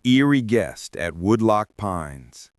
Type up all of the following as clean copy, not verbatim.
Eerie Guest at Woodlock Pines.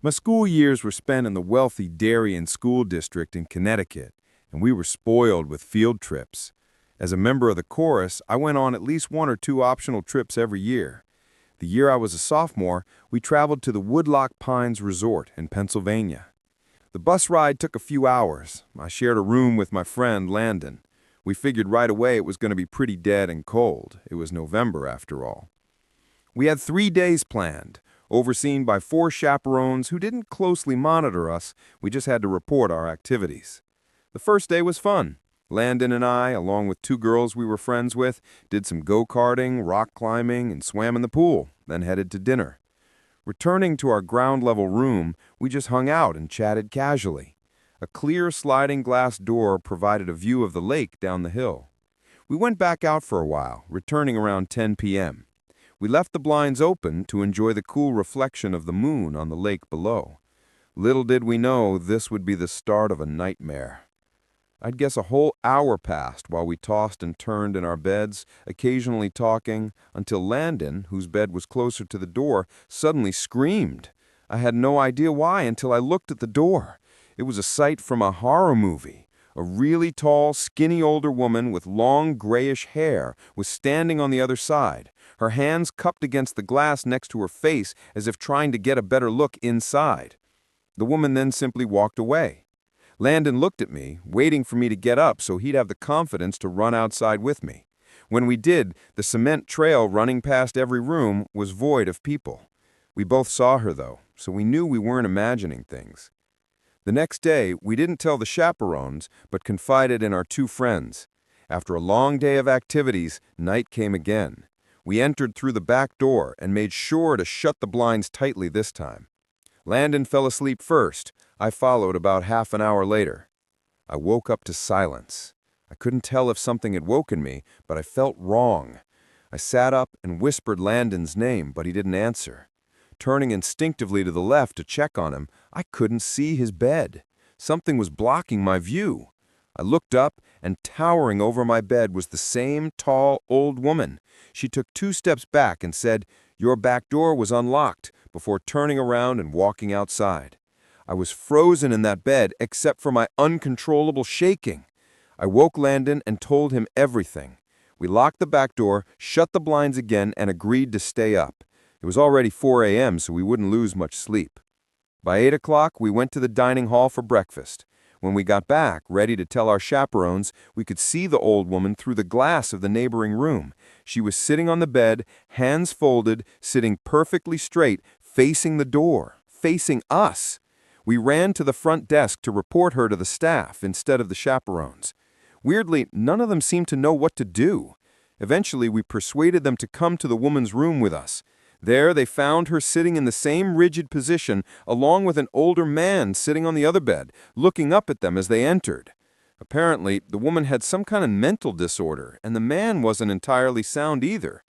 My school years were spent in the wealthy Darien School District in Connecticut, and we were spoiled with field trips. As a member of the chorus, I went on at least one or two optional trips every year. The year I was a sophomore, we traveled to the Woodlock Pines Resort in Pennsylvania. The bus ride took a few hours. I shared a room with my friend Landon. We figured right away it was going to be pretty dead and cold. It was November after all. We had 3 days planned, overseen by 4 chaperones who didn't closely monitor us. We just had to report our activities. The first day was fun. Landon and I, along with 2 girls we were friends with, did some go-karting, rock climbing, and swam in the pool, then headed to dinner. Returning to our ground-level room, we just hung out and chatted casually. A clear sliding glass door provided a view of the lake down the hill. We went back out for a while, returning around 10 p.m. We left the blinds open to enjoy the cool reflection of the moon on the lake below. Little did we know this would be the start of a nightmare. I'd guess a whole hour passed while we tossed and turned in our beds, occasionally talking, until Landon, whose bed was closer to the door, suddenly screamed. I had no idea why until I looked at the door. It was a sight from a horror movie. A really tall, skinny older woman with long grayish hair was standing on the other side, her hands cupped against the glass next to her face as if trying to get a better look inside. The woman then simply walked away. Landon looked at me, waiting for me to get up so he'd have the confidence to run outside with me. When we did, the cement trail running past every room was void of people. We both saw her, though, so we knew we weren't imagining things. The next day, we didn't tell the chaperones, but confided in our 2 friends. After a long day of activities, night came again. We entered through the back door and made sure to shut the blinds tightly this time. Landon fell asleep first. I followed about half an hour later. I woke up to silence. I couldn't tell if something had woken me, but I felt wrong. I sat up and whispered Landon's name, but he didn't answer. Turning instinctively to the left to check on him, I couldn't see his bed. Something was blocking my view. I looked up, and towering over my bed was the same tall, old woman. She took 2 steps back and said, "Your back door was unlocked," before turning around and walking outside. I was frozen in that bed except for my uncontrollable shaking. I woke Landon and told him everything. We locked the back door, shut the blinds again, and agreed to stay up. It was already 4 a.m., so we wouldn't lose much sleep. By 8 o'clock, we went to the dining hall for breakfast. When we got back, ready to tell our chaperones, we could see the old woman through the glass of the neighboring room. She was sitting on the bed, hands folded, sitting perfectly straight, facing the door, facing us. We ran to the front desk to report her to the staff instead of the chaperones. Weirdly, none of them seemed to know what to do. Eventually, we persuaded them to come to the woman's room with us. There, they found her sitting in the same rigid position, along with an older man sitting on the other bed, looking up at them as they entered. Apparently, the woman had some kind of mental disorder, and the man wasn't entirely sound either.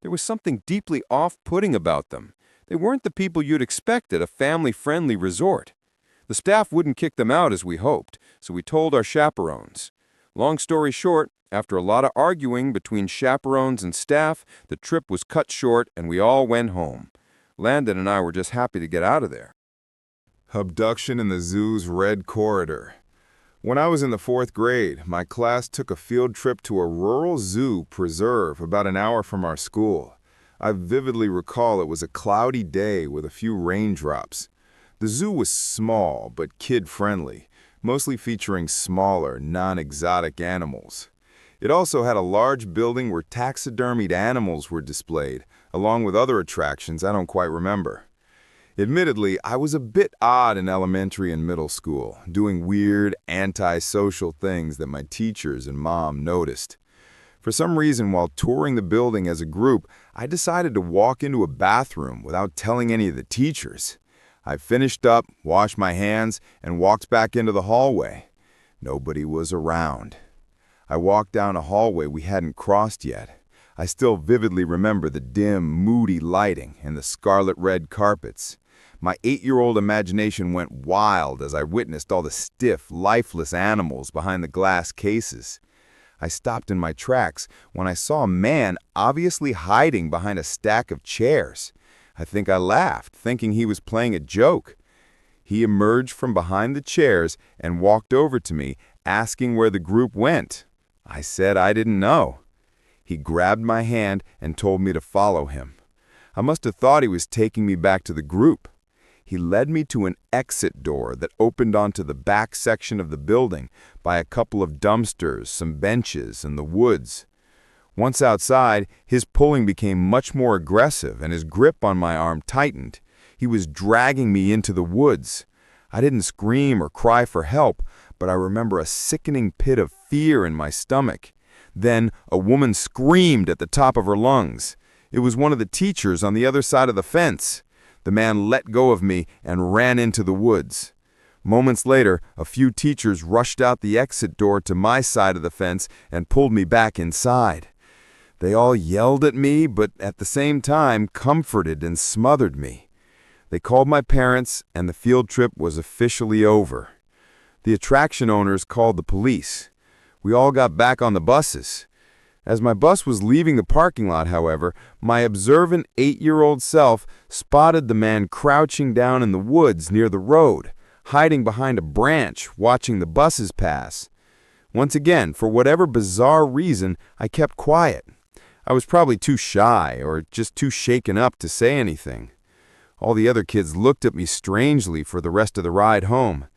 There was something deeply off-putting about them. They weren't the people you'd expect at a family-friendly resort. The staff wouldn't kick them out as we hoped, so we told our chaperones. Long story short, after a lot of arguing between chaperones and staff, the trip was cut short and we all went home. Landon and I were just happy to get out of there. Abduction in the zoo's red corridor. When I was in the 4th grade, my class took a field trip to a rural zoo preserve about an hour from our school. I vividly recall it was a cloudy day with a few raindrops. The zoo was small but kid-friendly, mostly featuring smaller, non-exotic animals. It also had a large building where taxidermied animals were displayed, along with other attractions I don't quite remember. Admittedly, I was a bit odd in elementary and middle school, doing weird, antisocial things that my teachers and mom noticed. For some reason, while touring the building as a group, I decided to walk into a bathroom without telling any of the teachers. I finished up, washed my hands, and walked back into the hallway. Nobody was around. I walked down a hallway we hadn't crossed yet. I still vividly remember the dim, moody lighting and the scarlet-red carpets. My 8-year-old imagination went wild as I witnessed all the stiff, lifeless animals behind the glass cases. I stopped in my tracks when I saw a man obviously hiding behind a stack of chairs. I think I laughed, thinking he was playing a joke. He emerged from behind the chairs and walked over to me, asking where the group went. I said I didn't know. He grabbed my hand and told me to follow him. I must have thought he was taking me back to the group. He led me to an exit door that opened onto the back section of the building by a couple of dumpsters, some benches, and the woods. Once outside, his pulling became much more aggressive and his grip on my arm tightened. He was dragging me into the woods. I didn't scream or cry for help, but I remember a sickening pit of fear in my stomach. Then a woman screamed at the top of her lungs. It was one of the teachers on the other side of the fence. The man let go of me and ran into the woods. Moments later, a few teachers rushed out the exit door to my side of the fence and pulled me back inside. They all yelled at me, but at the same time comforted and smothered me. They called my parents, and the field trip was officially over. The attraction owners called the police. We all got back on the buses. As my bus was leaving the parking lot, however, my observant 8-year-old self spotted the man crouching down in the woods near the road, hiding behind a branch, watching the buses pass. Once again, for whatever bizarre reason, I kept quiet. I was probably too shy or just too shaken up to say anything. All the other kids looked at me strangely for the rest of the ride home.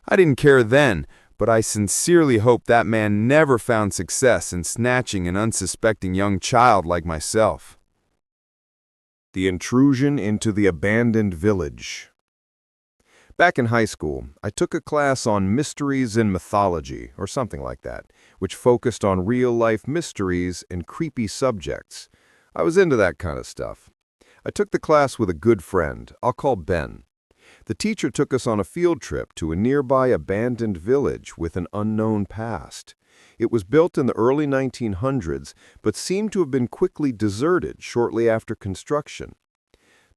I didn't care then, but I sincerely hope that man never found success in snatching an unsuspecting young child like myself. The Intrusion into the Abandoned Village. Back in high school, I took a class on mysteries in mythology, or something like that, which focused on real-life mysteries and creepy subjects. I was into that kind of stuff. I took the class with a good friend, I'll call Ben. The teacher took us on a field trip to a nearby abandoned village with an unknown past. It was built in the early 1900s, but seemed to have been quickly deserted shortly after construction.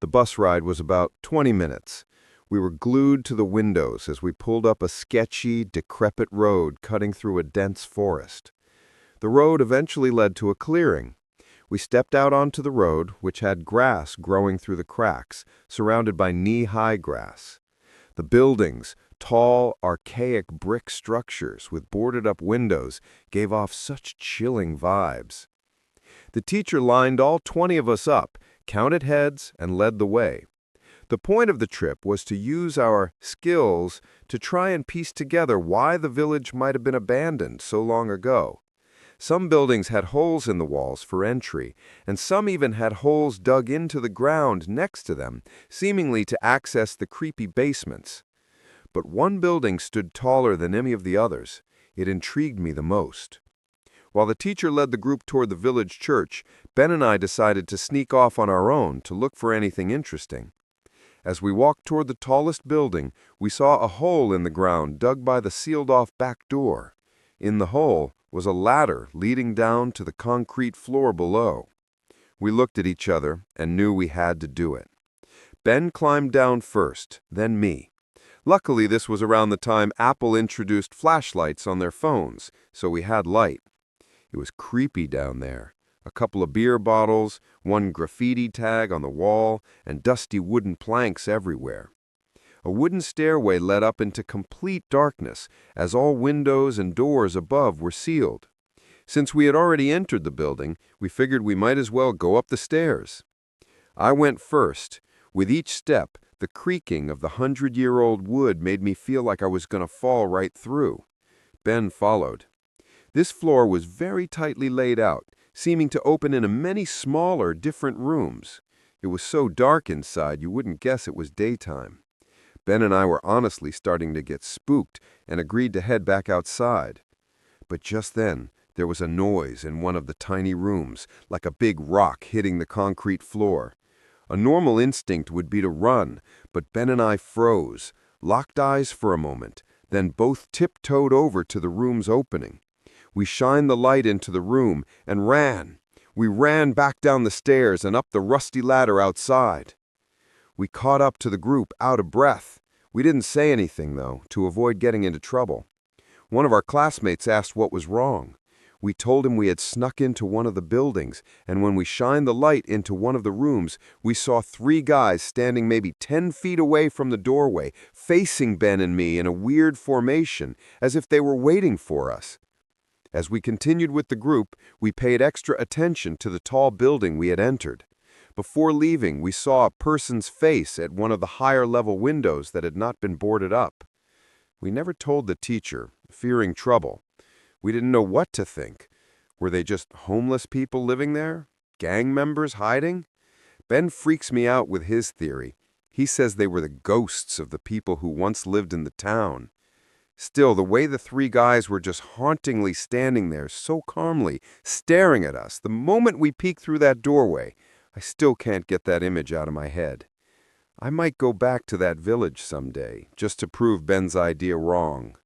The bus ride was about 20 minutes. We were glued to the windows as we pulled up a sketchy, decrepit road cutting through a dense forest. The road eventually led to a clearing. We stepped out onto the road, which had grass growing through the cracks, surrounded by knee-high grass. The buildings, tall, archaic brick structures with boarded-up windows, gave off such chilling vibes. The teacher lined all 20 of us up, counted heads, and led the way. The point of the trip was to use our skills to try and piece together why the village might have been abandoned so long ago. Some buildings had holes in the walls for entry, and some even had holes dug into the ground next to them, seemingly to access the creepy basements. But one building stood taller than any of the others. It intrigued me the most. While the teacher led the group toward the village church, Ben and I decided to sneak off on our own to look for anything interesting. As we walked toward the tallest building, we saw a hole in the ground dug by the sealed-off back door. In the hole was a ladder leading down to the concrete floor below. We looked at each other and knew we had to do it. Ben climbed down first, then me. Luckily, this was around the time Apple introduced flashlights on their phones, so we had light. It was creepy down there. A couple of beer bottles, one graffiti tag on the wall, and dusty wooden planks everywhere. A wooden stairway led up into complete darkness, as all windows and doors above were sealed. Since we had already entered the building, we figured we might as well go up the stairs. I went first. With each step, the creaking of the 100-year-old wood made me feel like I was going to fall right through. Ben followed. This floor was very tightly laid out, seeming to open into many smaller, different rooms. It was so dark inside you wouldn't guess it was daytime. Ben and I were honestly starting to get spooked and agreed to head back outside. But just then, there was a noise in one of the tiny rooms, like a big rock hitting the concrete floor. A normal instinct would be to run, but Ben and I froze, locked eyes for a moment, then both tiptoed over to the room's opening. We shined the light into the room and ran. We ran back down the stairs and up the rusty ladder outside. We caught up to the group, out of breath. We didn't say anything, though, to avoid getting into trouble. One of our classmates asked what was wrong. We told him we had snuck into one of the buildings, and when we shined the light into one of the rooms, we saw 3 guys standing maybe 10 feet away from the doorway, facing Ben and me in a weird formation, as if they were waiting for us. As we continued with the group, we paid extra attention to the tall building we had entered. Before leaving, we saw a person's face at one of the higher-level windows that had not been boarded up. We never told the teacher, fearing trouble. We didn't know what to think. Were they just homeless people living there? Gang members hiding? Ben freaks me out with his theory. He says they were the ghosts of the people who once lived in the town. Still, the way the 3 guys were just hauntingly standing there so calmly, staring at us the moment we peeked through that doorway, I still can't get that image out of my head. I might go back to that village someday, just to prove Ben's idea wrong.